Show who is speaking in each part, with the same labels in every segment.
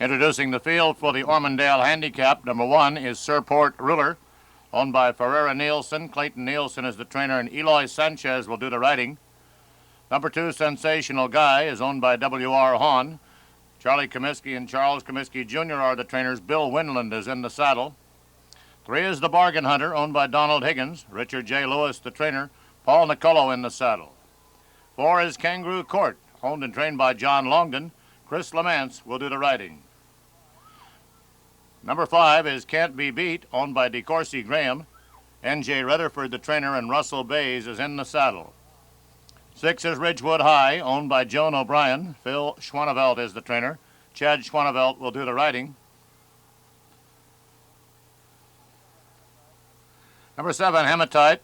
Speaker 1: Introducing the field for the Ormondale Handicap. Number 1 is Surport Ruler, owned by Ferreira Nielsen. Clayton Nielsen is the trainer, and Eloy Sanchez will do the riding. Number 2, Sensational Guy, is owned by W.R. Hahn. Charlie Comiskey and Charles Comiskey Jr. are the trainers. Bill Winland is in the saddle. 3 is the Bargain Hunter, owned by Donald Higgins. Richard J. Lewis, the trainer. Paul Nicolo in the saddle. 4 is Kangaroo Court, owned and trained by John Longden. Chris Lamance will do the riding. Number 5 is Can't Be Beat, owned by DeCourcy Graham. N.J. Rutherford, the trainer, and Russell Baze is in the saddle. 6 is Ridgewood High, owned by Joan O'Brien. Phil Schwanevelt is the trainer. Chad Schwanevelt will do the riding. Number 7, Hematite,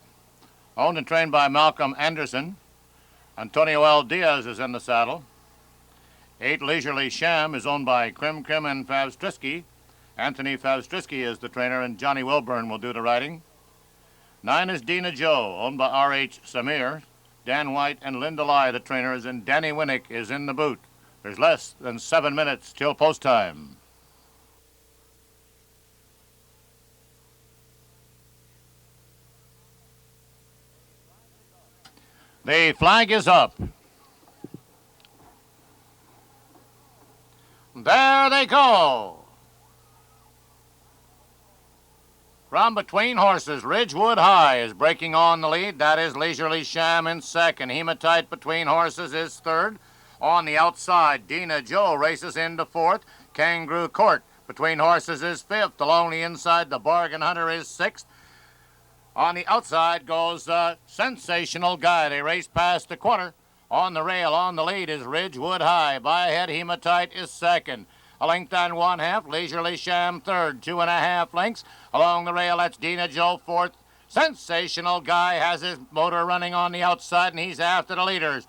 Speaker 1: owned and trained by Malcolm Anderson. Antonio L. Diaz is in the saddle. 8, Leisurely Sham, is owned by Krim and Favstrisky. Anthony Favstrisky is the trainer, and Johnny Wilburn will do the riding. 9 is Dina Joe, owned by R.H. Samir. Dan White and Linda Lai, the trainers, and Danny Winnick is in the boot. There's less than 7 minutes till post time. The flag is up. There they go. From between horses, Ridgewood High is breaking on the lead. That is Leisurely Sham in second. Hematite between horses is third. On the outside, Dina Joe races into fourth. Kangaroo Court between horses is fifth. Along the inside, the Bargain Hunter is sixth. On the outside goes Sensational Guy. They race past the corner. On the rail, on the lead is Ridgewood High. By ahead, Hematite is second. A length and 1/2. Leisurely Sham third. 2.5 lengths. Along the rail, that's Dina Joe fourth. Sensational Guy has his motor running on the outside, and he's after the leaders.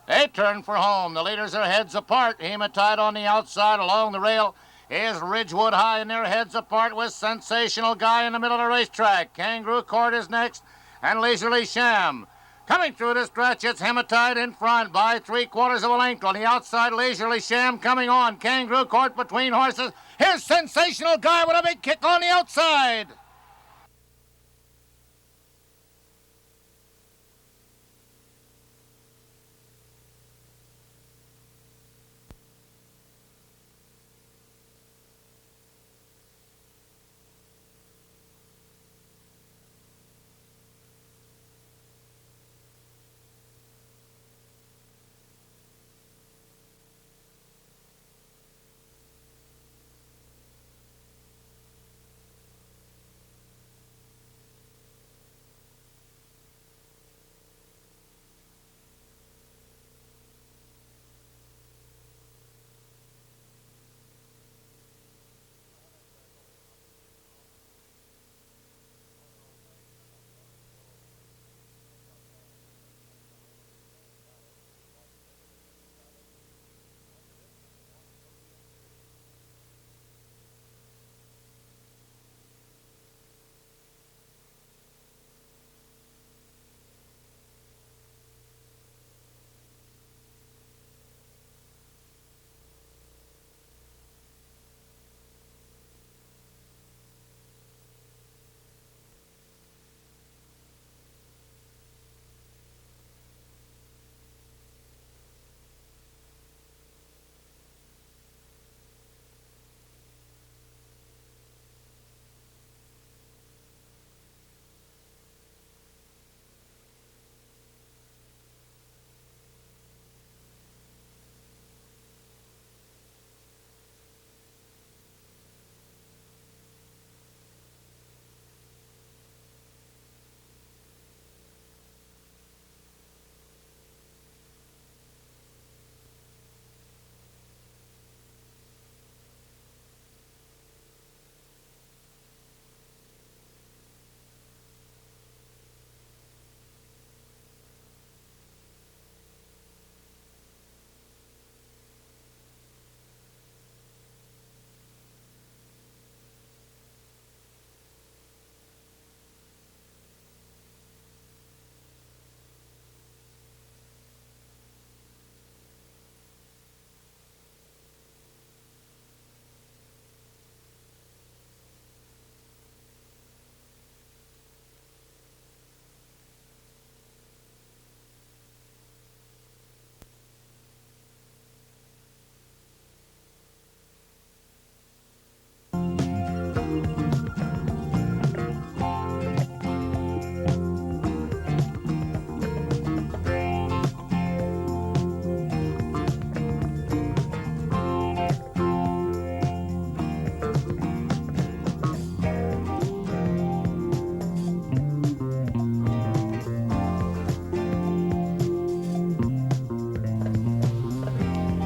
Speaker 1: They turn for home. The leaders are heads apart. Hematite on the outside. Along the rail is Ridgewood High, and they're heads apart with Sensational Guy in the middle of the racetrack. Kangaroo Court is next, and Leisurely Sham. Coming through the stretch, it's Hematite in front by 3/4 of a length. On the outside, Leisurely Sham coming on. Kangaroo Court between horses. Here's Sensational Guy with a big kick on the outside.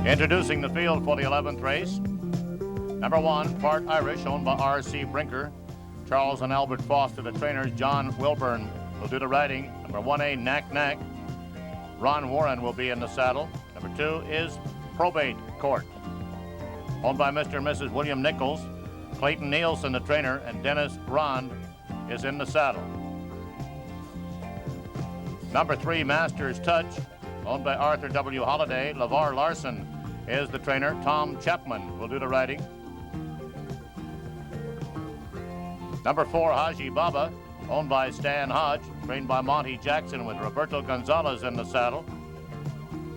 Speaker 1: Introducing the field for the 11th race. Number 1, Part Irish, owned by R.C. Brinker. Charles and Albert Foster, the trainers. John Wilburn will do the riding. Number 1A, Knack Knack. Ron Warren will be in the saddle. Number 2 is Probate Court, owned by Mr. and Mrs. William Nichols. Clayton Nielsen, the trainer, and Dennis Rond is in the saddle. Number 3, Master's Touch, owned by Arthur W. Holliday. LeVar Larson is the trainer. Tom Chapman will do the riding. Number 4, Haji Baba, owned by Stan Hodge, trained by Monty Jackson with Roberto Gonzalez in the saddle.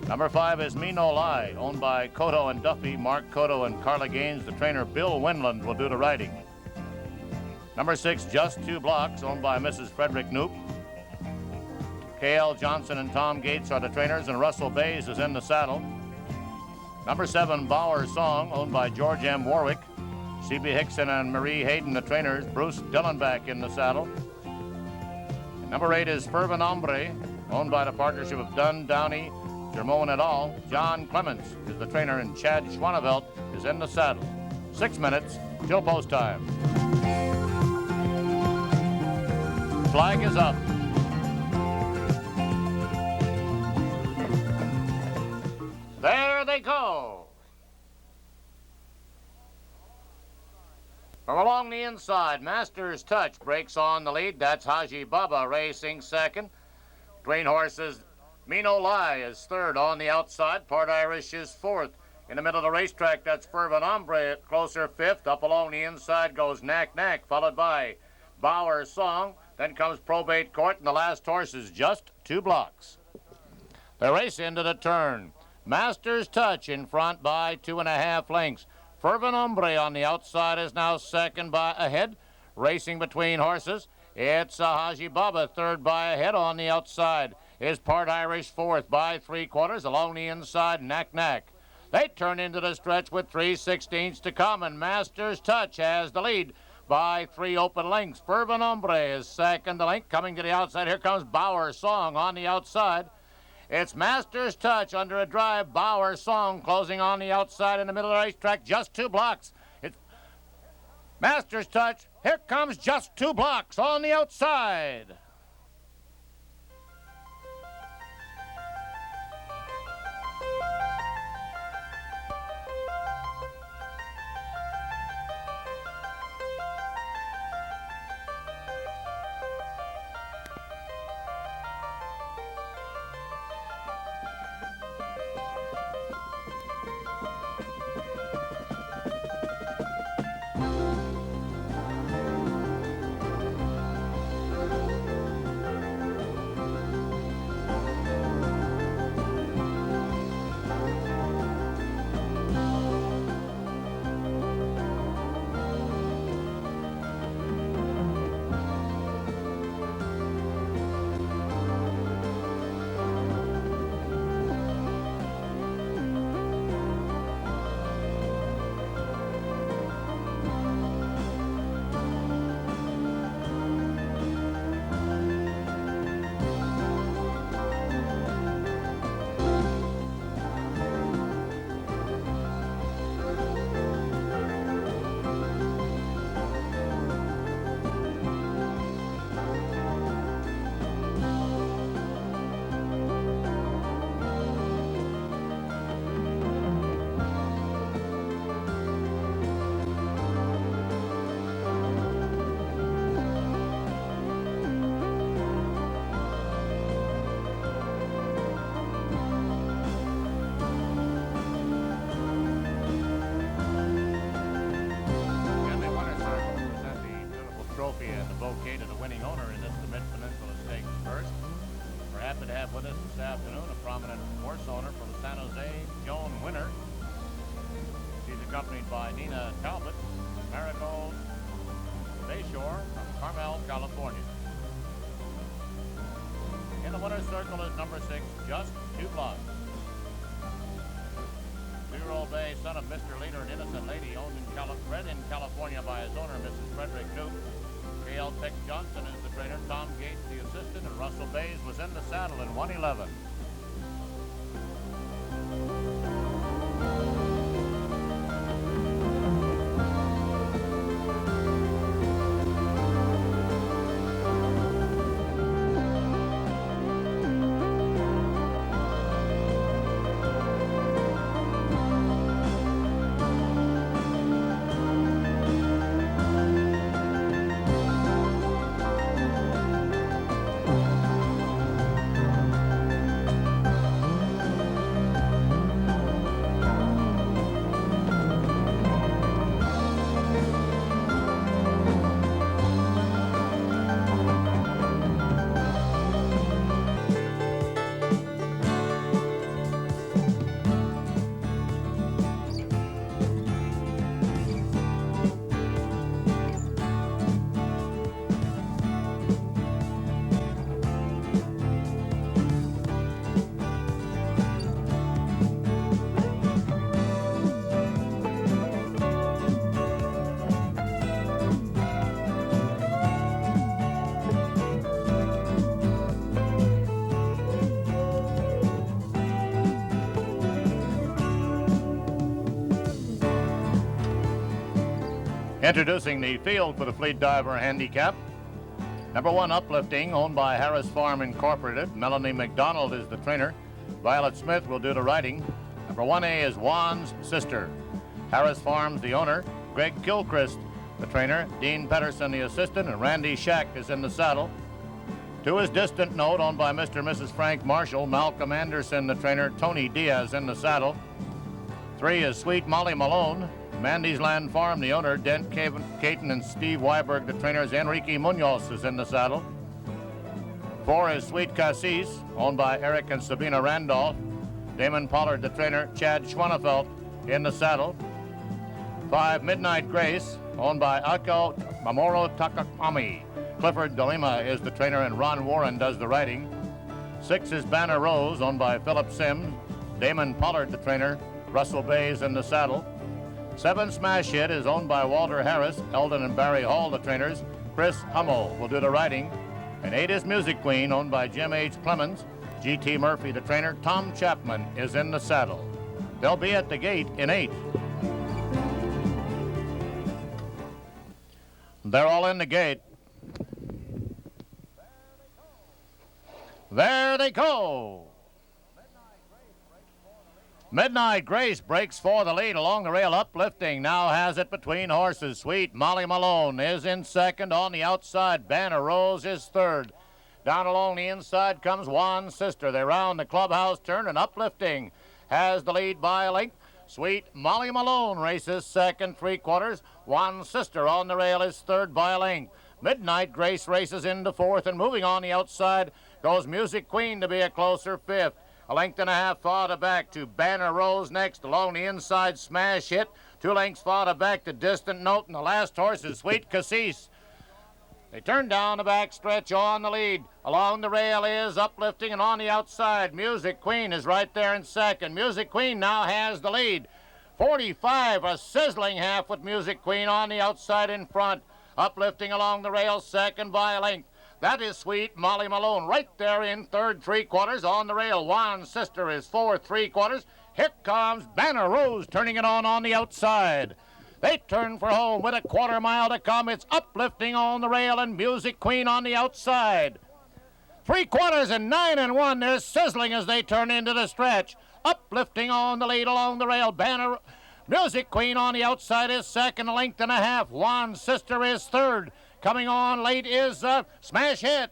Speaker 1: Number 5 is Me No Lie, owned by Cotto and Duffy. Mark Cotto and Carla Gaines, the trainer. Bill Winland will do the riding. Number 6, Just Two Blocks, owned by Mrs. Frederick Knoop. K.L. Johnson and Tom Gates are the trainers, and Russell Baze is in the saddle. Number 7, Bauer Song, owned by George M. Warwick. C.B. Hickson and Marie Hayden, the trainers. Bruce Dillenbach in the saddle. Number 8 is Fervent Hombre, owned by the partnership of Dunn, Downey, Jermone et al. John Clements is the trainer, and Chad Schwanevelt is in the saddle. 6 minutes till post time. Flag is up. There they go. From along the inside, Master's Touch breaks on the lead. That's Haji Baba racing second. Between horses, Me No Lie is third on the outside. Part Irish is fourth. In the middle of the racetrack, that's Fervent Hombre closer fifth. Up along the inside goes Knack Knack, followed by Bauer Song. Then comes Probate Court, and the last horse is Just Two Blocks. The race into the turn. Master's Touch in front by 2.5 lengths. Fervent Hombre on the outside is now second by ahead. Racing between horses, it's Haji Baba third by ahead. On the outside is Part Irish fourth by 3/4. Along the inside, Knack Knack. They turn into the stretch with 3/16 to come, and Master's Touch has the lead by 3 open lengths. Fervent Hombre is second to length. Coming to the outside, here comes Bauer Song on the outside. It's Master's Touch under a drive. Bauer Song closing on the outside in the middle of the racetrack. Just 2 blocks. It's Master's Touch. Here comes Just 2 blocks on the outside. bouquet to the winning owner in this, the Mid-Peninsula Stakes first. We're happy to have with us this afternoon a prominent horse owner from San Jose, Joan Winter. She's accompanied by Nina Talbot, Marigold Bayshore from Carmel, California. In the winner's circle is number 6, Just Two Blocks. 2-year-old bay, son of Mr. Leader and Innocent Lady, owned in bred in California by his owner, Mrs. Frederick Knoop. K.L. Tex Johnson is the trainer, Tom Gates the assistant, and Russell Baze was in the saddle in 111. Introducing the field for the Fleet Diver Handicap. Number 1, Uplifting, owned by Harris Farm Incorporated. Melanie McDonald is the trainer. Violet Smith will do the riding. Number 1A is Juan's Sister. Harris Farms, the owner. Greg Gilchrist, the trainer. Dean Pedersen, the assistant. And Randy Shack is in the saddle. 2 is Distant Note, owned by Mr. and Mrs. Frank Marshall. Malcolm Anderson, the trainer. Tony Diaz in the saddle. 3 is Sweet Molly Malone. Mandy's Land Farm, the owner. Dent, Caton, and Steve Weiberg, the trainers. Enrique Munoz is in the saddle. 4 is Sweet Cassis, owned by Eric and Sabina Randolph. Damon Pollard, the trainer. Chad Schwanefelt in the saddle. 5, Midnight Grace, owned by Akko Mamoru Takakami. Clifford Delima is the trainer, and Ron Warren does the riding. 6 is Banner Rose, owned by Philip Sims. Damon Pollard, the trainer. Russell Baze in the saddle. 7, Smash Hit is owned by Walter Harris. Eldon and Barry Hall, the trainers. Chris Hummel will do the riding. And 8 is Music Queen, owned by Jim H. Clemens. G.T. Murphy, the trainer. Tom Chapman is in the saddle. They'll be at the gate in 8. They're all in the gate. There they go. Midnight Grace breaks for the lead along the rail. Uplifting now has it between horses. Sweet Molly Malone is in second. On the outside, Banner Rose is third. Down along the inside comes Juan's Sister. They round the clubhouse turn, and Uplifting has the lead by a length. Sweet Molly Malone races second, 3/4. Juan's Sister on the rail is third by a length. Midnight Grace races into fourth, and moving on the outside goes Music Queen to be a closer fifth. A length and a half farther back to Banner Rose next. Along the inside, Smash Hit. 2 lengths farther back to Distant Note, and the last horse is Sweet Cassis. They turn down the back stretch on the lead. Along the rail is Uplifting, and on the outside, Music Queen is right there in second. Music Queen now has the lead. 45, a sizzling half with Music Queen on the outside in front. Uplifting along the rail, second by a length. That is Sweet Molly Malone right there in third, 3/4 on the rail. Juan's Sister is fourth, 3/4. Here comes Banner Rose turning it on the outside. They turn for home with a 1/4 mile to come. It's Uplifting on the rail and Music Queen on the outside. 3/4 and 9 and 1. They're sizzling as they turn into the stretch. Uplifting on the lead along the rail. Music Queen on the outside is second, a length and a half. Juan's Sister is third. Coming on late is Smash Hit.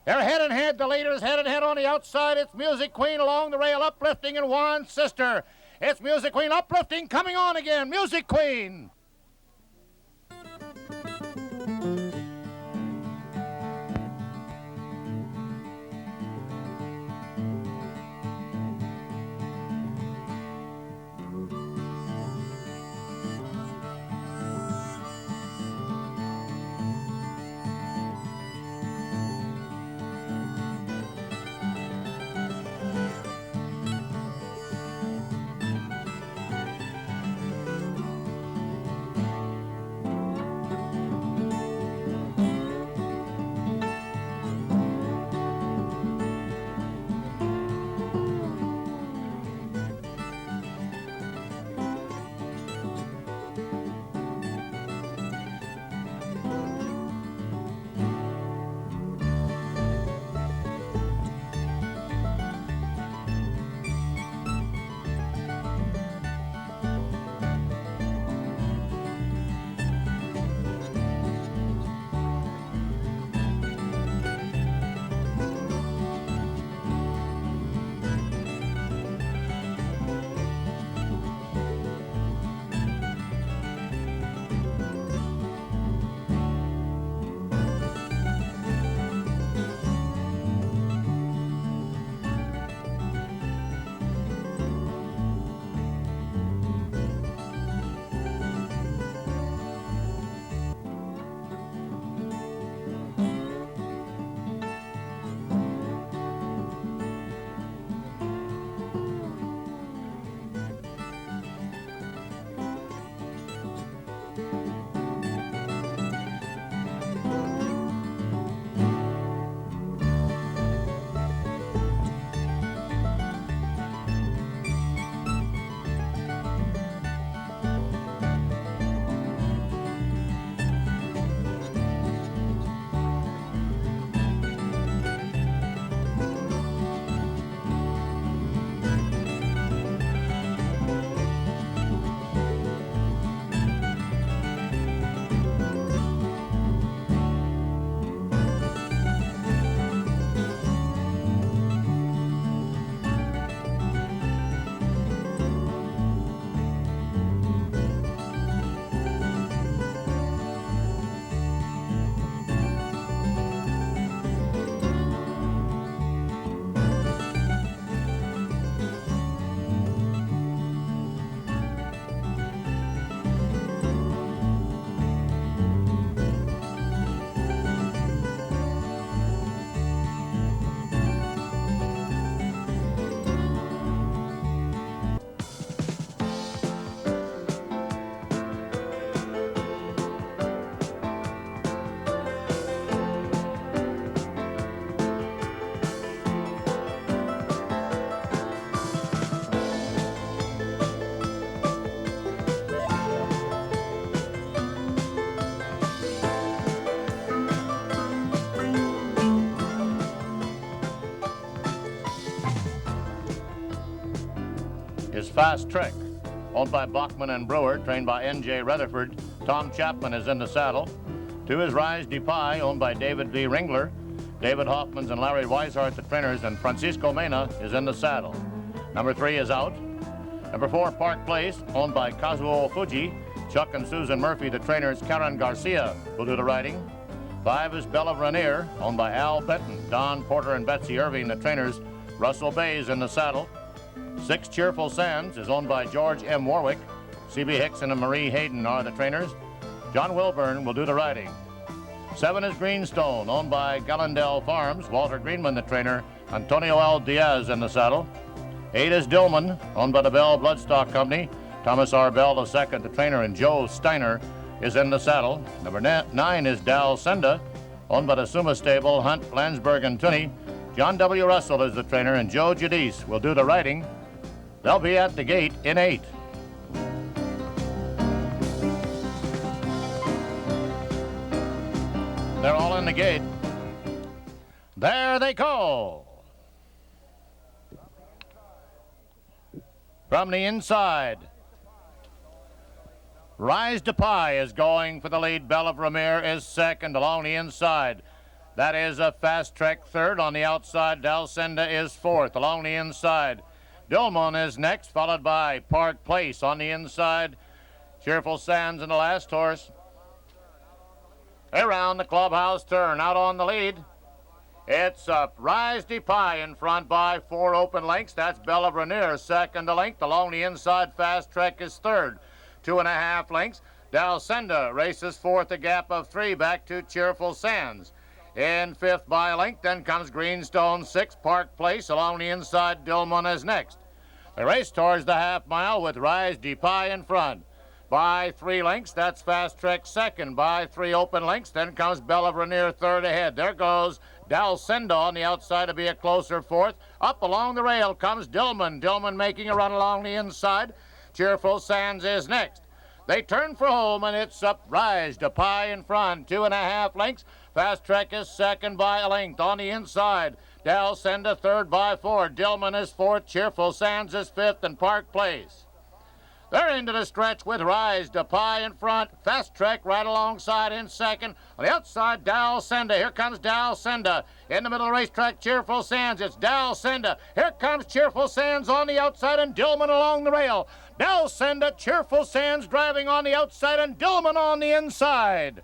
Speaker 1: They're head and head. The leaders head and head on the outside. It's Music Queen along the rail. Uplifting and Juan's Sister. It's Music Queen. Uplifting coming on again. Music Queen. is Fast Trek, owned by Bachman and Brewer, trained by N.J. Rutherford. Tom Chapman is in the saddle. 2 is Rise Depie, owned by David V. Ringler. David Hoffmans and Larry Weishart, the trainers, and Francisco Mena is in the saddle. Number 3 is out. Number 4, Park Place, owned by Kazuo Fuji. Chuck and Susan Murphy, the trainers. Karen Garcia will do the riding. 5 is Belle of Rainier, owned by Al Benton. Don Porter and Betsy Irving, the trainers. Russell Baze in the saddle. 6, Cheerful Sands, is owned by George M. Warwick. C.B. Hickson and Marie Hayden are the trainers. John Wilburn will do the riding. 7 is Greenstone, owned by Gallendale Farms. Walter Greenman, the trainer. Antonio L. Diaz in the saddle. 8 is Dillman, owned by the Bell Bloodstock Company. Thomas R. Bell II, the trainer, and Joe Steiner is in the saddle. Number 9 is Dalsenda, owned by the Suma Stable, Hunt, Landsberg, and Tunney. John W. Russell is the trainer, and Joe Judice will do the riding. They'll be at the gate in 8. They're all in the gate. There they go. From the inside, Rise Depie is going for the lead. Belle of Ramir is second along the inside. That is a Fast Trek third. On the outside, Dalsenda is fourth along the inside. Dillman is next, followed by Park Place on the inside. Cheerful Sands in the last horse. Around the clubhouse turn, out on the lead. It's Rise Depie in front by 4 open lengths. That's Belle of Rainier, second to length. Along the inside, Fast Trek is third. 2.5 lengths. Dalsenda races fourth, a gap of 3 back to Cheerful Sands. In fifth by a length, then comes Greenstone, 6, Park Place. Along the inside, Dillman is next. They race towards the half mile with Rise Depie in front. By 3 lengths, that's Fast Trek second. By 3 open lengths, then comes Belle of Rainier third ahead. There goes Dalsenda on the outside to be a closer fourth. Up along the rail comes Dillman. Dillman making a run along the inside. Cheerful Sands is next. They turn for home, and it's up Rise Depie in front. 2.5 lengths. Fast Trek is second by a length. On the inside, Dalsenda third by 4. Dillman is fourth. Cheerful Sands is fifth, and Park Place. They're into the stretch with Rise Depie in front. Fast Trek right alongside in second. On the outside, Dalsenda. Here comes Dalsenda. In the middle of the racetrack, Cheerful Sands. It's Dalsenda. Here comes Cheerful Sands on the outside and Dillman along the rail. Dalsenda, Cheerful Sands driving on the outside and Dillman on the inside.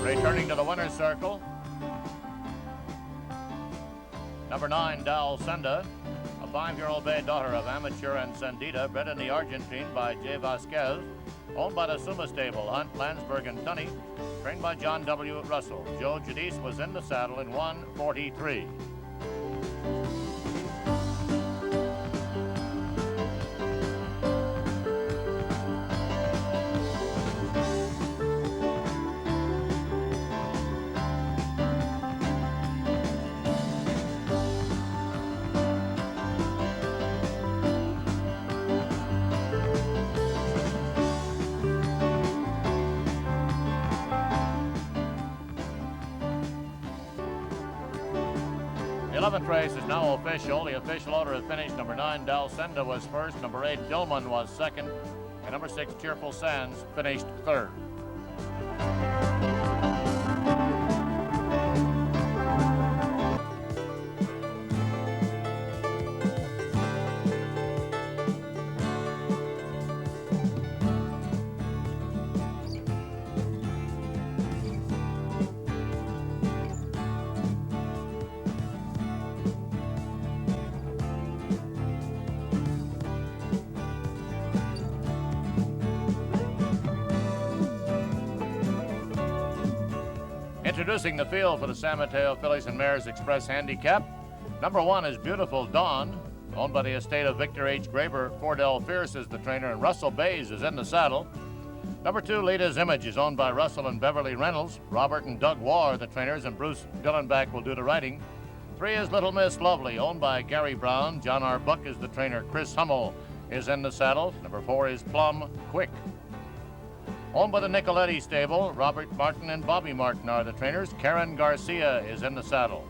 Speaker 1: Returning to the winner's circle, number 9, Dalsenda. A 5-year-old bay daughter of Amateur and Sandita, bred in the Argentine by J. Vasquez, owned by the Suma stable, Hunt, Landsberg, and Tunney, trained by John W. Russell. Joe Judice was in the saddle in 1:43. The 11th race is now official. The official order of finish: number 9, Dalsenda, was first, number 8, Dillman, was second, and number 6, Cheerful Sands, finished third. Introducing the field for the San Mateo Fillies and Mares Express Handicap. Number 1 is Beautiful Dawn, owned by the estate of Victor H. Graber. Fordell Fierce is the trainer, and Russell Baze is in the saddle. Number 2, Lita's Image, is owned by Russell and Beverly Reynolds. Robert and Doug Waugh are the trainers, and Bruce Dillenbach will do the riding. 3 is Little Miss Lovely, owned by Gary Brown. John R. Buck is the trainer. Chris Hummel is in the saddle. Number 4 is Plum Quick. Owned by the Nicoletti stable, Robert Martin and Bobby Martin are the trainers. Karen Garcia is in the saddle.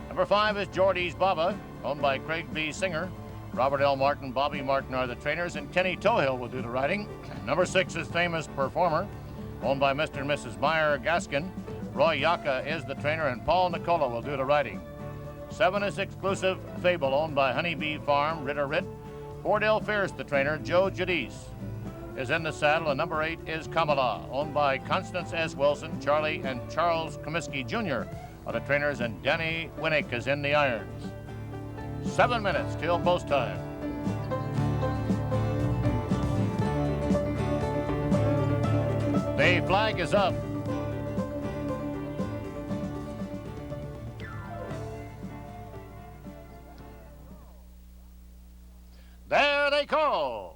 Speaker 1: Number 5 is Geordie's Baba, owned by Craig B. Singer. Robert L. Martin, Bobby Martin are the trainers, and Kenny Tohill will do the riding. Number 6 is Famous Performer, owned by Mr. and Mrs. Meyer Gaskin. Roy Yaka is the trainer, and Paul Nicola will do the riding. 7 is Exclusive Fable, owned by Honeybee Farm, Ritter Ritt. Fordell Fierce, the trainer. Joe Judice is in the saddle, and number 8 is Kamala, owned by Constance S. Wilson. Charlie and Charles Comiskey Jr. are the trainers, and Danny Winnick is in the irons. 7 minutes till post time. The flag is up. There they go.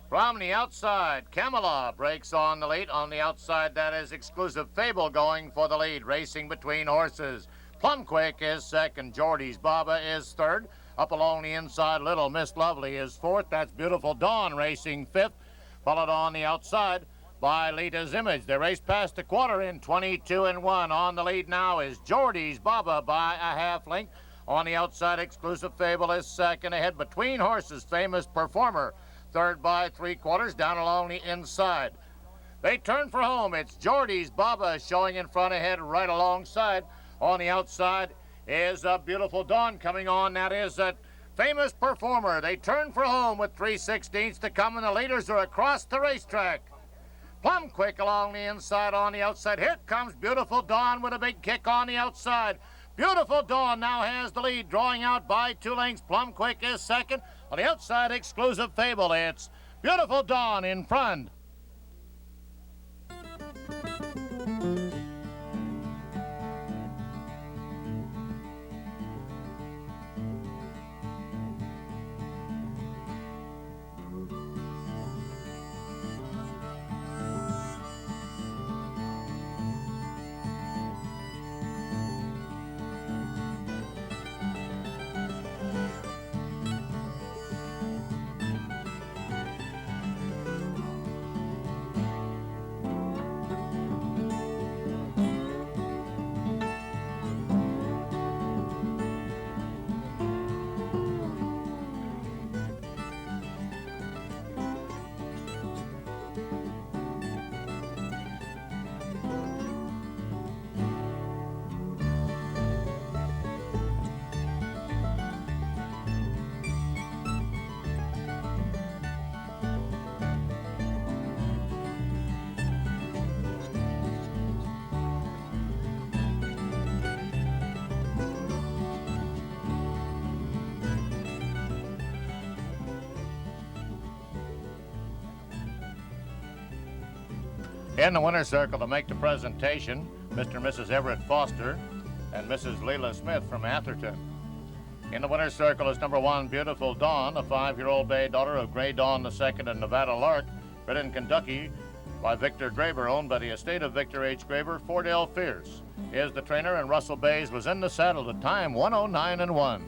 Speaker 1: From the outside, Kamala breaks on the lead. On the outside, that is Exclusive Fable going for the lead, racing between horses. Plum Quick is second. Geordie's Baba is third. Up along the inside, Little Miss Lovely is fourth. That's Beautiful Dawn racing fifth. Followed on the outside by Lita's Image. They race past the quarter in 22-1. On the lead now is Geordie's Baba by a half length. On the outside, Exclusive Fable is second. Ahead between horses, Famous Performer third by 3/4, down along the inside. They turn for home. It's Geordie's Baba showing in front ahead right alongside. On the outside is a Beautiful Dawn coming on. That is a Famous Performer. They turn for home with 3/16 to come, and the leaders are across the racetrack. Plum Quick along the inside. On the outside, here comes Beautiful Dawn with a big kick on the outside. Beautiful Dawn now has the lead, drawing out by 2 lengths. Plum Quick is second. On the outside, Exclusive Fable. It's Beautiful Dawn in front. In the winner's circle to make the presentation, Mr. and Mrs. Everett Foster and Mrs. Leila Smith from Atherton. In the winner's circle is number 1, Beautiful Dawn, a 5-year-old bay daughter of Gray Dawn II and Nevada Lark, bred in Kentucky by Victor Graber, owned by the estate of Victor H. Graber. Fordell Fierce is the trainer, and Russell Baze was in the saddle at time 109-1.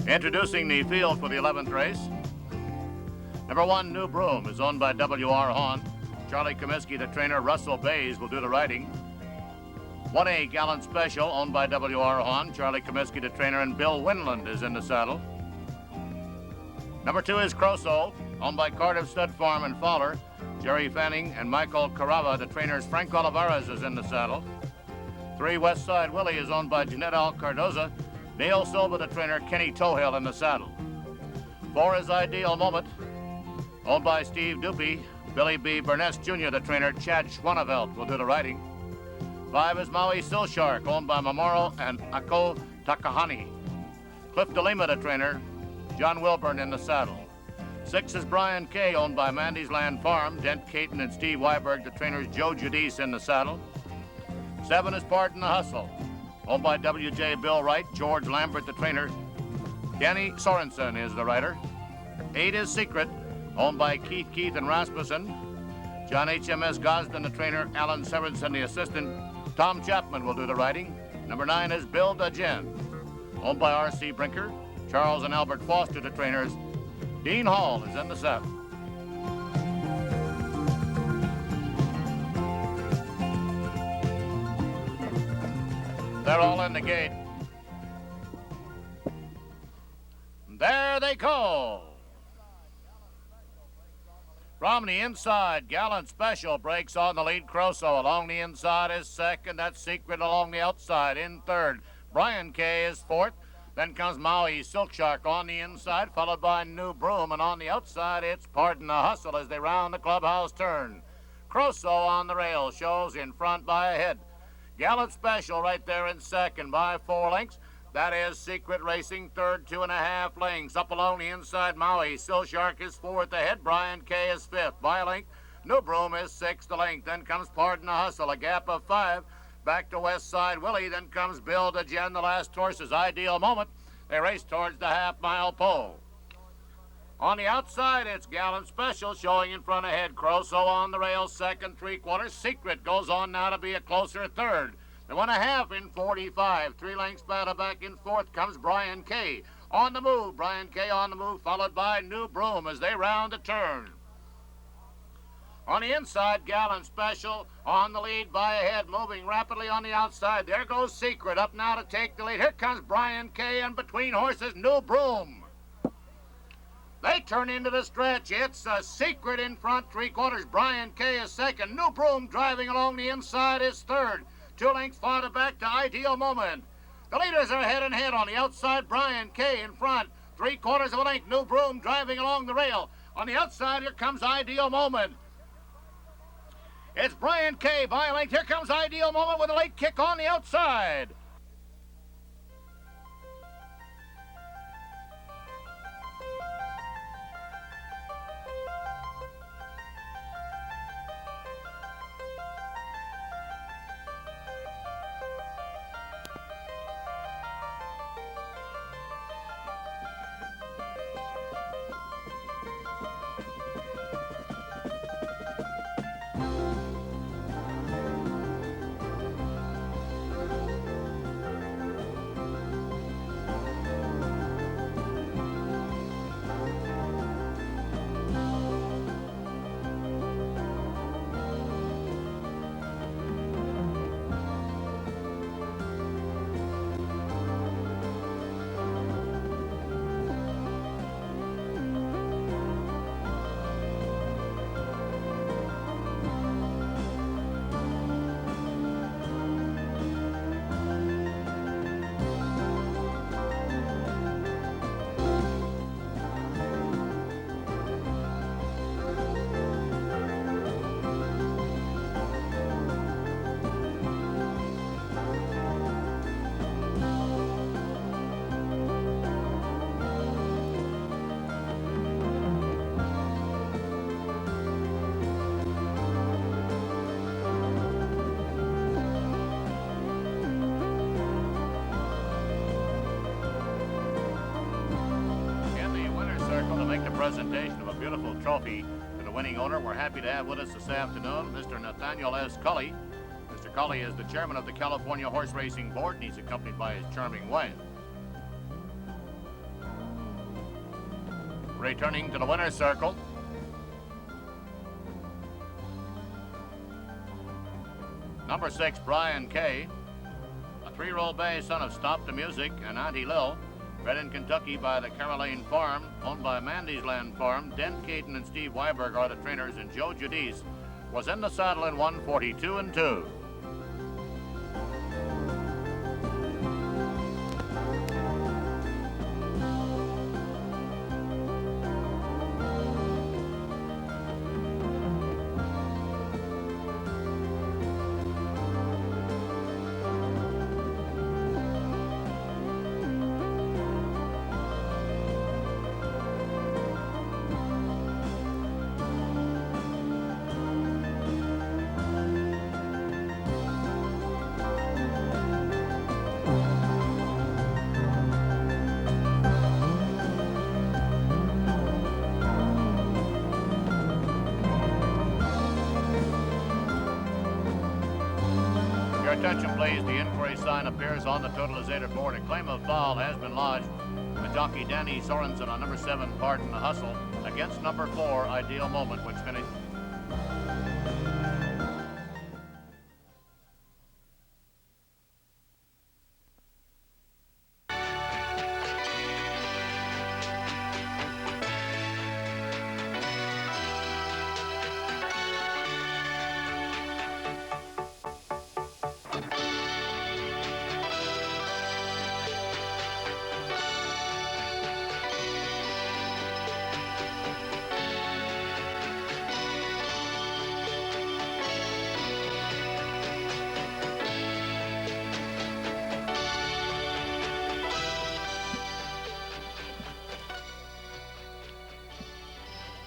Speaker 1: Introducing the field for the 11th race. Number 1, New Broom, is owned by W.R. Hahn. Charlie Comiskey, the trainer. Russell Baze will do the riding. 1A, Gallant Special, owned by W.R. Hahn. Charlie Comiskey, the trainer, and Bill Winland is in the saddle. Number 2 is Croso, owned by Cardiff Stud Farm and Fowler. Jerry Fanning and Michael Carava, the trainers. Frank Olivares is in the saddle. 3, West Side Willie, is owned by Jeanette Al Cardoza. Neil Silva, the trainer. Kenny Tohill in the saddle. 4 is Ideal Moment, owned by Steve Dupe. Billy B. Burness Jr., the trainer. Chad Schwanevelt will do the riding. 5 is Maui Silshark, owned by Mamoru and Ako Takahani. Cliff DeLima, the trainer. John Wilburn in the saddle. 6 is Brian K., owned by Mandy's Land Farm. Dent, Caton, and Steve Weiberg, the trainers. Joe Judice in the saddle. 7 is Pardon the Hustle, owned by W.J. Bill Wright. George Lambert, the trainer. Danny Sorensen is the rider. 8 is Secret, owned by Keith and Rasmussen. John H.M.S. Gosden, the trainer. Alan Sorensen, the assistant. Tom Chapman will do the riding. Number 9 is Bill Dagen, owned by R.C. Brinker. Charles and Albert Foster, the trainers. Dean Hall is in the saddle. They're all in the gate. There they go. From the inside, Gallant Special breaks on the lead. Croso along the inside is second. That's Secret along the outside in third. Brian K. is fourth. Then comes Maui Silkshark on the inside, followed by New Broom. And on the outside, it's Pardon the Hustle as they round the clubhouse turn. Croso on the rail shows in front by a head. Gallant Special right there in second by 4 lengths. That is Secret racing third, 2.5 lengths. Up along the inside, Maui Silshark is fourth ahead. Brian K. is fifth by a length. New Broom is sixth a length. Then comes Pardon the Hustle, a gap of 5. Back to West Side Willie. Then comes Bill Dagen. The last horse is Ideal Moment. They race towards the half-mile pole. On the outside, it's Gallant Special showing in front ahead. Croso on the rail, second, 3/4. Secret goes on now to be a closer third. The 1.5 in 45. 3 lengths battle back in fourth comes Brian K. On the move, Brian K. on the move, followed by New Broom as they round the turn. On the inside, Gallant Special on the lead by a head, moving rapidly on the outside. There goes Secret up now to take the lead. Here comes Brian K. and between horses, New Broom. They turn into the stretch. It's a Secret in front, 3/4. Brian K. is second. New Broom driving along the inside is third. 2 lengths farther back to Ideal Moment. The leaders are head and head. On the outside, Brian K. in front. 3/4 of a length. New Broom driving along the rail. On the outside, here comes Ideal Moment. It's Brian K. by a length. Here comes Ideal Moment with a late kick on the outside. Presentation of a beautiful trophy to the winning owner. We're happy to have with us this afternoon Mr. Nathaniel S. Cully. Mr. Cully is the chairman of the California Horse Racing Board, and he's accompanied by his charming wife. Returning to the winner's circle, number 6, Brian Kay, a 3-year-old bay son of Stop the Music and Auntie Lil, bred in Kentucky by the Caroline Farm, owned by Mandy's Land Farm. Dent, Caton, and Steve Weiberg are the trainers, and Joe Judice was in the saddle in 1:42-2. Attention please, the inquiry sign appears on the totalizator board. A claim of foul has been lodged. The jockey Danny Sorensen on number 7, Pardon the Hustle, against number 4, Ideal Moment, which finished.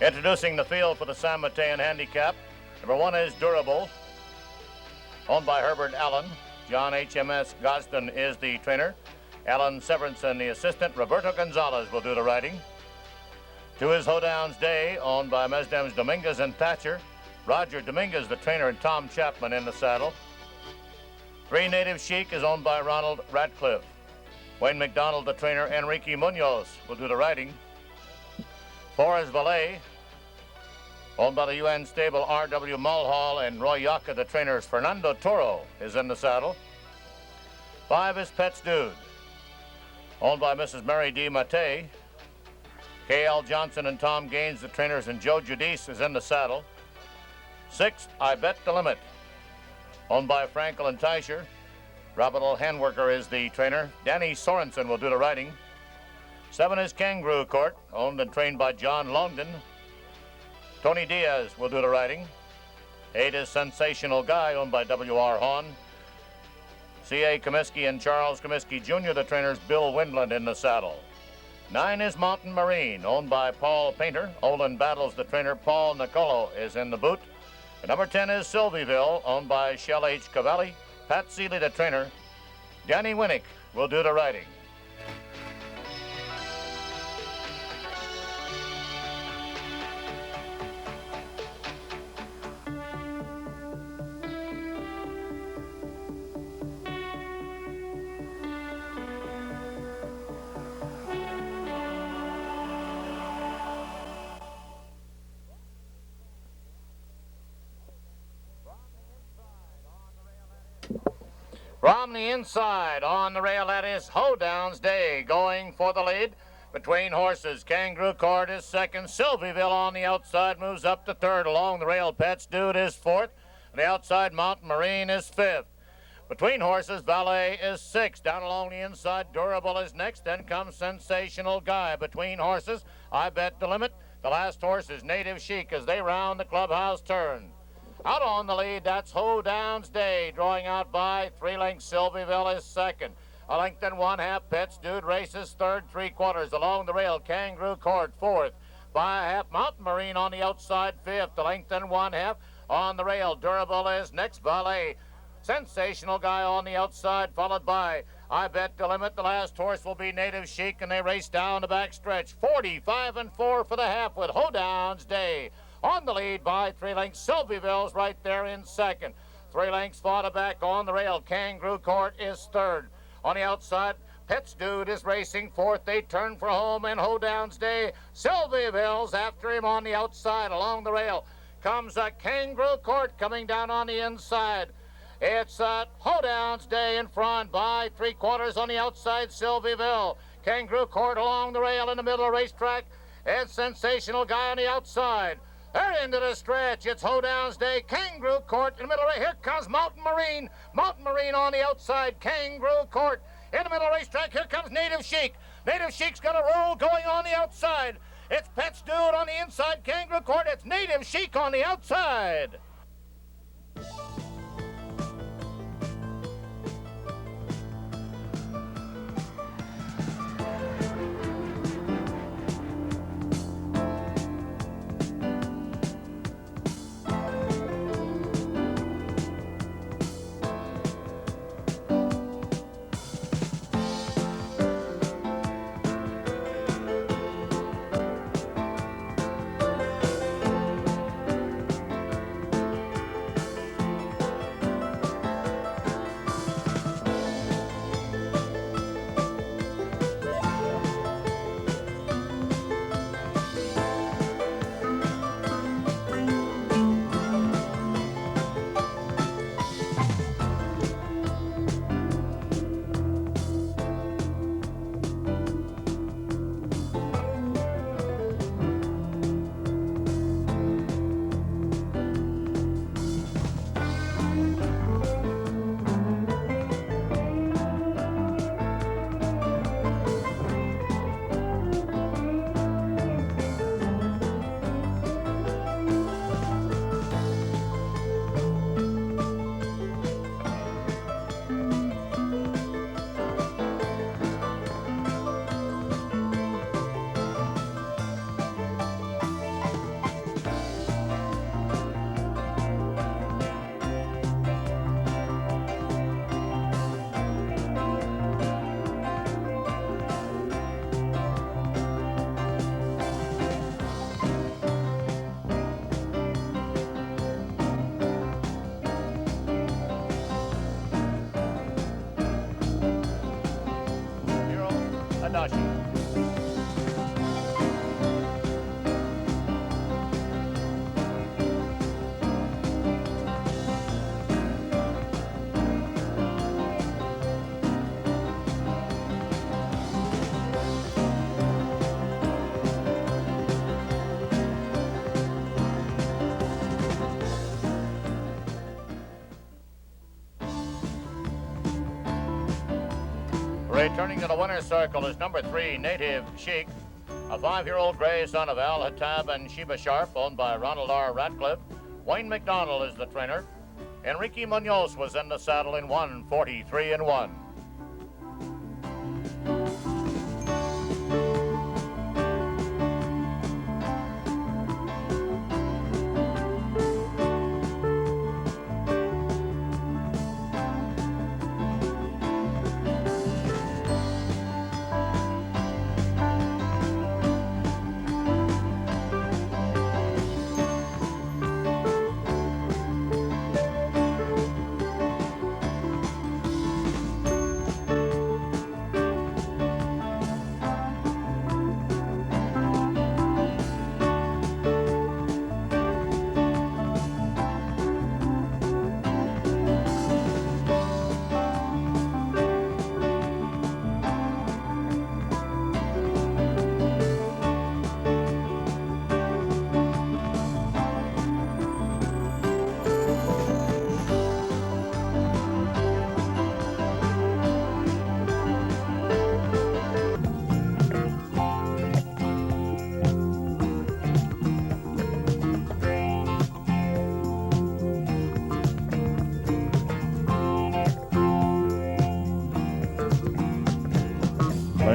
Speaker 1: Introducing the field for the San Matean Handicap. Number 1 is Durable, owned by Herbert Allen. John H.M.S. Gosden is the trainer. Alan Severinson, the assistant. Roberto Gonzalez will do the riding. 2 is Hoedown's Day, owned by Mesdems Dominguez and Thatcher. Roger Dominguez, the trainer, and Tom Chapman in the saddle. 3, Native Chic, is owned by Ronald Ratcliffe. Wayne McDonald, the trainer. Enrique Munoz will do the riding. 4 is Valet, owned by the UN stable R.W. Mulhall and Roy Yaka, the trainers. Fernando Toro is in the saddle. 5 is Pet's Dude, owned by Mrs. Mary D. Matei. K.L. Johnson and Tom Gaines, the trainers, and Joe Judice is in the saddle. 6, I Bet the Limit, owned by Frankel and Teicher. Robert L. Handworker is the trainer. Danny Sorensen will do the riding. 7 is Kangaroo Court, owned and trained by John Longden. Tony Diaz will do the riding. 8 is Sensational Guy, owned by W.R. Hahn. C.A. Comiskey and Charles Comiskey Jr., the trainers. Bill Winland in the saddle. 9 is Mountain Marine, owned by Paul Painter. Olin Battles, the trainer. Paul Nicolo is in the boot. And number 10 is Sylvieville, owned by Shell H. Cavalli. Pat Seeley, the trainer. Danny Winnick will do the riding. From the inside, on the rail, that is Hoedown's Day going for the lead. Between horses, Kangaroo Court is second. Sylvieville on the outside moves up to third. Along the rail, Pet's Dude is fourth. On the outside, Mountain Marine is fifth. Between horses, Valet is sixth. Down along the inside, Durable is next. Then comes Sensational Guy. Between horses, I Bet the Limit. The last horse is Native Chic as they round the clubhouse turn. Out on the lead, that's Hoedown's Day. Drawing out by 3 lengths, Sylvieville is second. A length and 1/2, Pet's Dude races third, 3/4. Along the rail, Kangaroo Court fourth. By a half, Mountain Marine on the outside fifth. A length and 1/2. On the rail, Durable is next. Valet. Sensational Guy on the outside, followed by I Bet the Limit. The last horse will be Native Chic, and they race down the back stretch. 45 and 4 for the half with Hoedown's Day. On the lead by 3 lengths, Sylvieville's right there in second. 3 lengths fought back on the rail. Kangaroo Court is third. On the outside, Pet's Dude is racing fourth. They turn for home, and Hoedown's Day. Sylvieville's after him on the outside. Along the rail comes a Kangaroo Court coming down on the inside. It's Hoedown's Day in front by 3/4 on the outside, Sylvieville. Kangaroo Court along the rail in the middle of the racetrack. It's Sensational Guy on the outside. They're into the stretch. It's Hoedown's Day. Kangaroo Court in the middle. Here comes Mountain Marine. Mountain Marine on the outside. Kangaroo Court in the middle of the racetrack. Here comes Native Chic. Native Chic's got a roll going on the outside. It's Pet's Dude on the inside. Kangaroo Court. It's Native Chic on the outside. Returning to the winner's circle is number 3, Native Chic, a 5-year-old gray son of Al Hattab and Sheba Sharp, owned by Ronald R. Ratcliffe. Wayne McDonald is the trainer. Enrique Munoz was in the saddle in 1:43 and 1.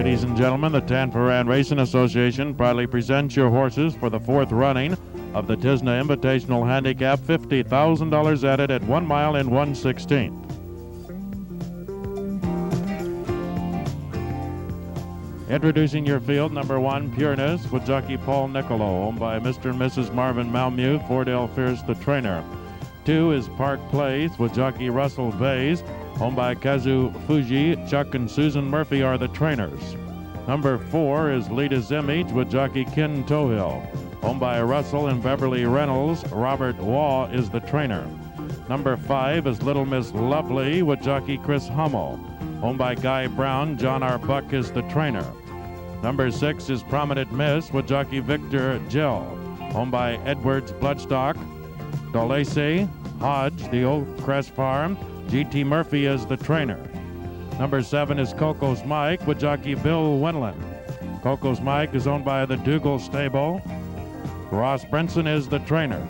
Speaker 2: Ladies and gentlemen, the Tanforan Racing Association proudly presents your horses for the fourth running of the Tizna Invitational Handicap, $50,000 added at 1 mile and 1/16. Introducing your field, number 1, Pureness, with jockey Paul Niccolo, owned by Mr. and Mrs. Marvin Malmuth, Fordell Fierce, the trainer. 2 is Park Place, with jockey Russell Baze, owned by Kazu Fuji. Chuck and Susan Murphy are the trainers. Number 4 is Lita's Image, with jockey Ken Tohill, owned by Russell and Beverly Reynolds. Robert Waugh is the trainer. Number 5 is Little Miss Lovely, with jockey Chris Hummel, owned by Guy Brown. John R. Buck is the trainer. Number 6 is Prominent Miss, with jockey Victor Gill, owned by Edwards Bloodstock. Dolese, Hodge, the Old Crest Farm. G.T. Murphy is the trainer. Number 7 is Coco's Mike, with jockey Bill Winland. Coco's Mike is owned by the Dougal Stable. Ross Brinson is the trainer.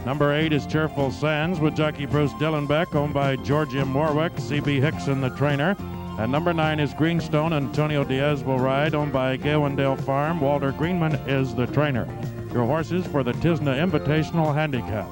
Speaker 2: Number 8 is Cheerful Sands, with jockey Bruce Dillenbeck, owned by Georgia Morwick. C.B. Hickson, the trainer. And number 9 is Greenstone. Antonio Diaz will ride, owned by Gawendale Farm. Walter Greenman is the trainer. Your horses for the Tizna Invitational Handicap.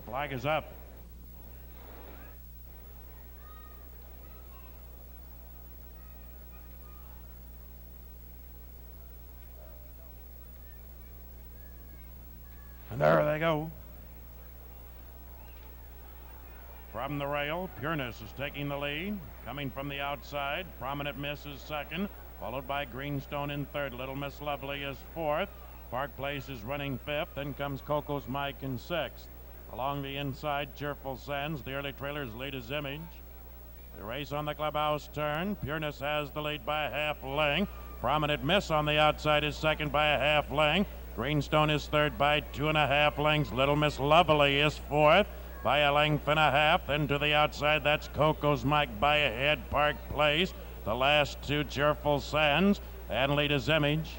Speaker 2: Flag is up. And there they go. From the rail, Pureness is taking the lead. Coming from the outside, Prominent Miss is second, followed by Greenstone in third. Little Miss Lovely is fourth. Park Place is running fifth. Then comes Coco's Mike in sixth. Along the inside, Cheerful Sands, the early trailers, Lita's Image. The race on the clubhouse turn. Pureness has the lead by a half length. Prominent Miss on the outside is second by a half length. Greenstone is third by 2.5 lengths. Little Miss Lovely is fourth by a length and a half. Then to the outside, that's Coco's Mike by a head. Park Place. The last two, Cheerful Sands and Lita's Image.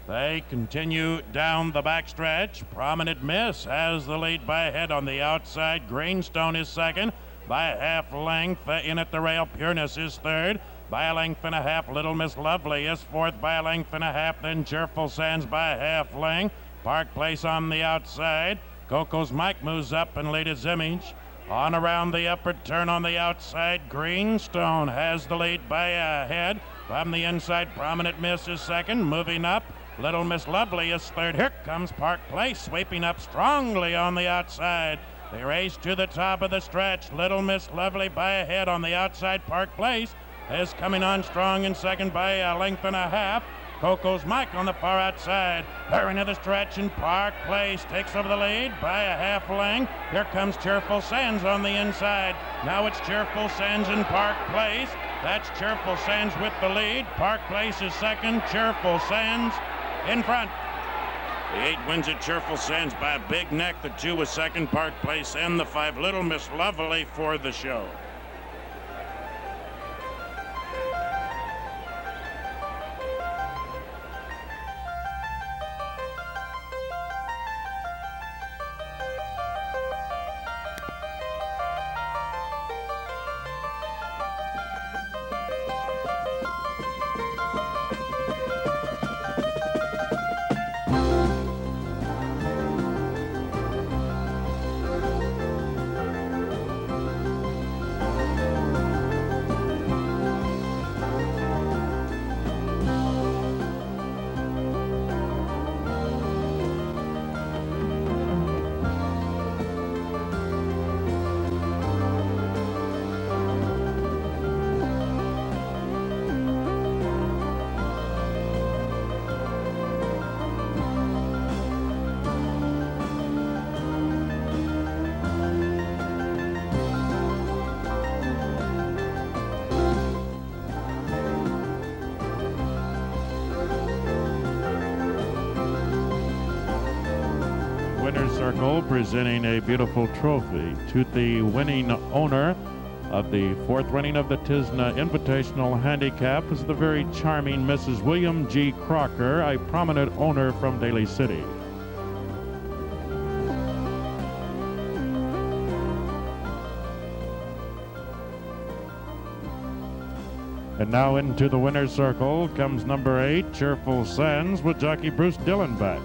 Speaker 2: They continue down the backstretch. Prominent Miss has the lead by a head on the outside. Greenstone is second by a half length. In at the rail, Pureness is third by a length and a half. Little Miss Lovely is fourth by a length and a half. Then Cheerful Sands by a half length. Park Place on the outside. Coco's Mike moves up and Lita's Image. On around the upper turn on the outside, Greenstone has the lead by a head. From the inside, Prominent Miss is second. Moving up, Little Miss Lovely is third. Here comes Park Place, sweeping up strongly on the outside. They race to the top of the stretch. Little Miss Lovely by a head on the outside. Park Place is coming on strong in second by a length and a half. Coco's Mike on the far outside. They're into the stretch, and Park Place takes over the lead by a half length. Here comes Cheerful Sands on the inside. Now it's Cheerful Sands and Park Place. That's Cheerful Sands with the lead. Park Place is second. Cheerful Sands in front. The 8 wins at Cheerful Sands by a big neck. The 2 was second, Park Place, and the 5, Little Miss Lovely, for the show. winner's circle, presenting a beautiful trophy to the winning owner of the fourth running of the Tizna Invitational Handicap is the very charming Mrs. William G. Crocker, a prominent owner from Daly City. And now into the winner's circle comes number 8, Cheerful Sands, with jockey Bruce Dillenbeck.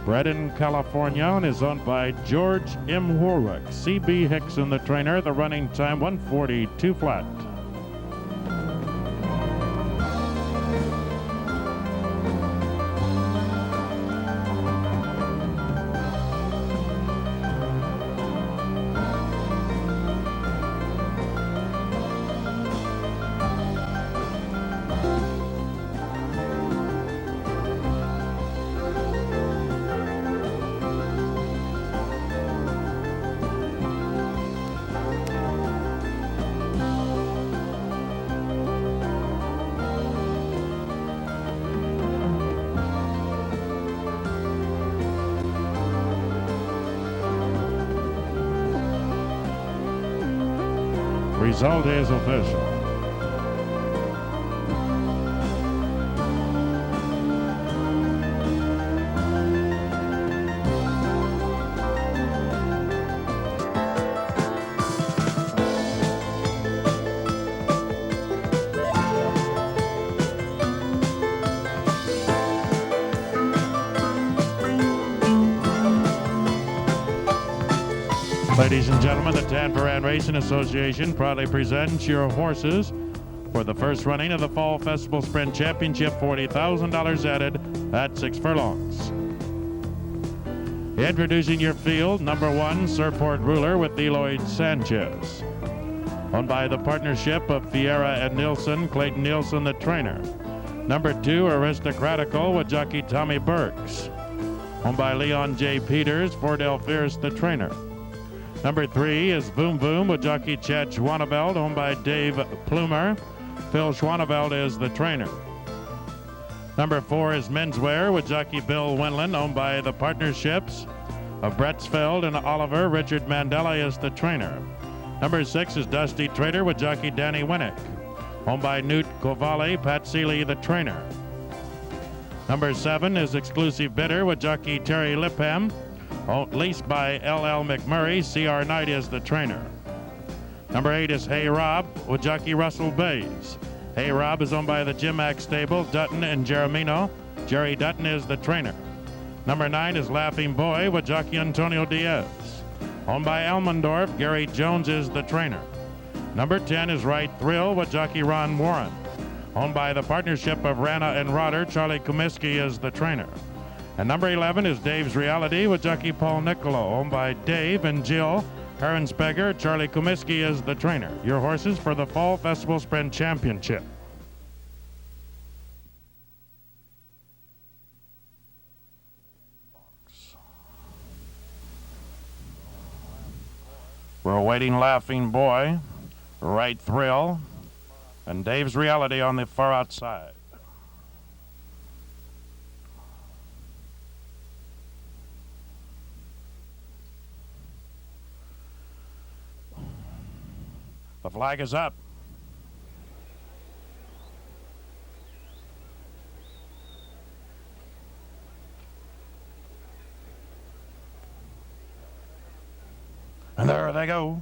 Speaker 2: Bred in California and is owned by George M. Warwick. C.B. Hickson, the trainer. The running time 1:42 flat. Result is official. Ladies and gentlemen, the Tanforan Racing Association proudly presents your horses for the first running of the Fall Festival Sprint Championship, $40,000 added at 6 furlongs. Introducing your field, number 1, Surport Ruler with Eloy Sanchez. Owned by the partnership of Fiera and Nielsen, Clayton Nielsen, the trainer. Number 2, Aristocratical with jockey Tommy Burks. Owned by Leon J. Peters, Fordell Fierce, the trainer. Number 3 is Boom Boom with jockey Chad Schwaneveld, owned by Dave Plumer. Phil Schwaneveld is the trainer. Number 4 is Menswear with jockey Bill Winland, owned by the partnerships of Brettsfeld and Oliver. Richard Mandela is the trainer. Number 6 is Dusty Trader with jockey Danny Winnick, owned by Newt Kovale, Pat Seeley the trainer. Number 7 is Exclusive Bidder with jockey Terry Lipham, leased by L.L. McMurray. C.R. Knight is the trainer. Number 8 is Hey Rob with jockey Russell Baze. Hey Rob is owned by the Jim Mack stable, Dutton and Jeremino. Jerry Dutton is the trainer. Number 9 is Laughing Boy with jockey Antonio Diaz. Owned by Elmendorf, Gary Jones is the trainer. Number 10 is Right Thrill with jockey Ron Warren. Owned by the partnership of Rana and Rodder, Charlie Comiskey is the trainer. And number 11 is Dave's Reality with jockey Paul Niccolo, owned by Dave and Jill Herrenspeger. Charlie Comiskey is the trainer. Your horses for the Fall Festival Sprint Championship. We're awaiting Laughing Boy, Right Thrill, and Dave's Reality on the far outside. The flag is up. And there they go.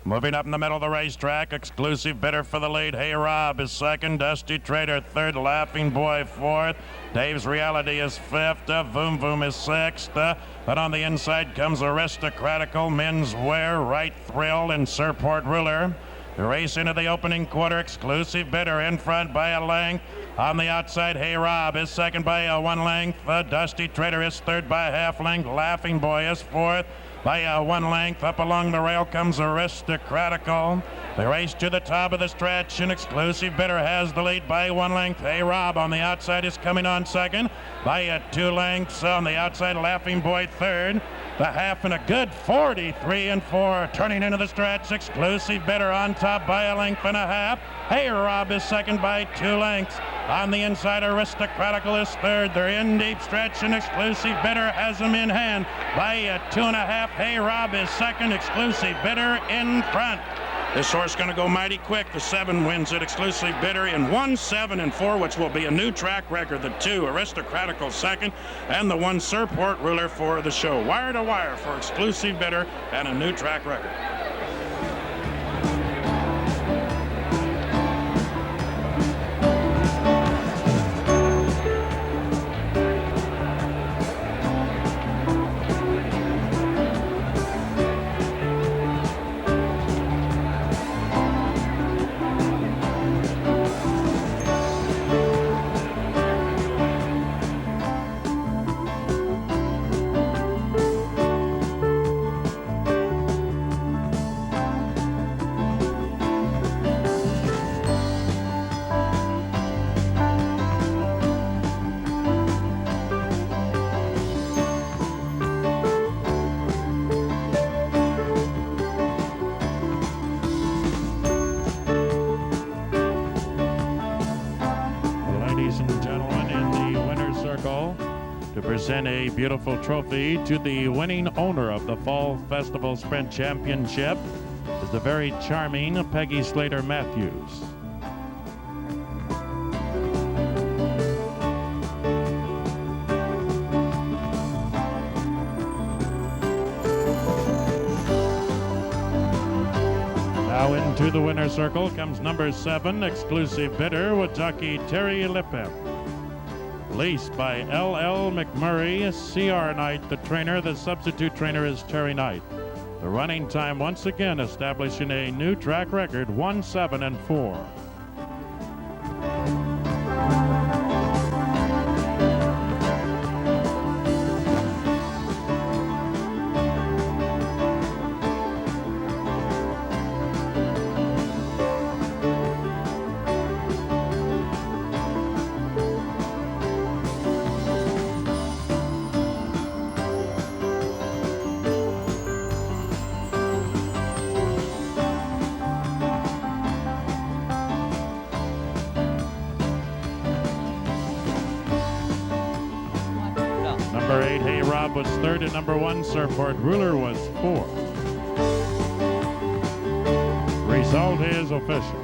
Speaker 2: Moving up in the middle of the racetrack, Exclusive Bidder for the lead. Hey Rob is second, Dusty Trader third, Laughing Boy fourth, Dave's Reality is fifth, Voom Voom is sixth, but on the inside comes Aristocratical, Menswear, Right Thrill, and Surport Ruler. The race into the opening quarter, Exclusive Bidder in front by a length. On the outside, Hey Rob is second by a 1 length, Dusty Trader is third by a half length, Laughing Boy is fourth. By 1 length, up along the rail comes Aristocratical. The race to the top of the stretch, and Exclusive Bidder has the lead by 1 length. Hey Rob on the outside is coming on second. By 2 lengths on the outside, Laughing Boy third. The half and a good 43 and 4. Turning into the stretch, Exclusive Bidder on top by 1.5 lengths. Hey Rob is second by 2 lengths. On the inside, Aristocratical is third. They're in deep stretch, and Exclusive Bidder has them in hand by a 2.5. Hey Rob is second. Exclusive Bidder in front. This horse going to go mighty quick. The 7 wins it. Exclusive Bidder in 1, 7, and 4, which will be a new track record. The 2, Aristocratical second, and the 1, Surport Ruler for the show. Wire to wire for Exclusive Bidder and a new track record. Present a beautiful trophy to the winning owner of the Fall Festival Sprint Championship is the very charming Peggy Slater Matthews. Now into the winner's circle comes number 7, Exclusive Bidder, with jockey Terry Lipham. Leased by L.L. McMurray, C.R. Knight, the trainer. The substitute trainer is Terry Knight. The running time once again establishing a new track record, 1, 7, and 4. Number 8, Hey Rob, was third, and number 1, Surfort Ruler, was 4th. Result is official.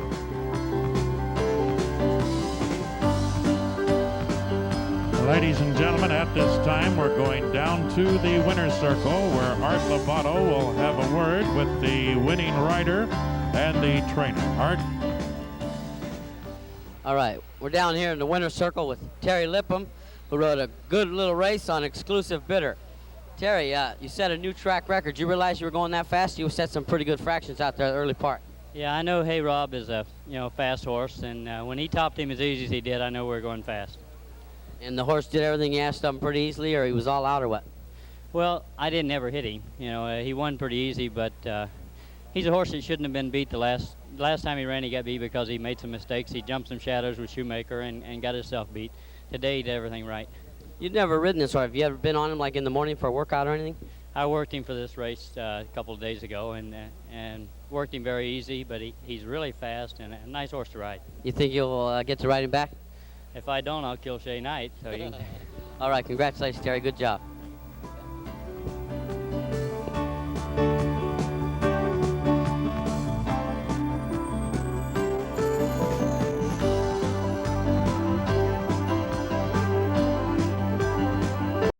Speaker 2: Ladies and gentlemen, at this time, we're going down to the winner's circle where Art Lovato will have a word with the winning rider and the trainer. Art?
Speaker 3: All right, we're down here in the winner's circle with Terry Lipham, who rode a good little race on Exclusive Bidder. Terry, you set a new track record. You realize you were going that fast? You set some pretty good fractions out there at the early part.
Speaker 4: Yeah, I know Hey Rob is a fast horse, and when he topped him as easy as he did, I know we were going fast.
Speaker 3: And the horse did everything he asked of him pretty easily, or he was all out, or what?
Speaker 4: Well, I didn't ever hit him. He won pretty easy, but he's a horse that shouldn't have been beat the last time he ran. He got beat because he made some mistakes. He jumped some shadows with Shoemaker and got himself beat. Today he did everything right.
Speaker 3: You've never ridden this horse. Have you ever been on him like in the morning for a workout or anything?
Speaker 4: I worked him for this race a couple of days ago and worked him very easy, but he's really fast and a nice horse to ride.
Speaker 3: You think you'll get to ride him back?
Speaker 4: If I don't, I'll kill Shay Knight. So you
Speaker 3: All right, congratulations, Terry. Good job.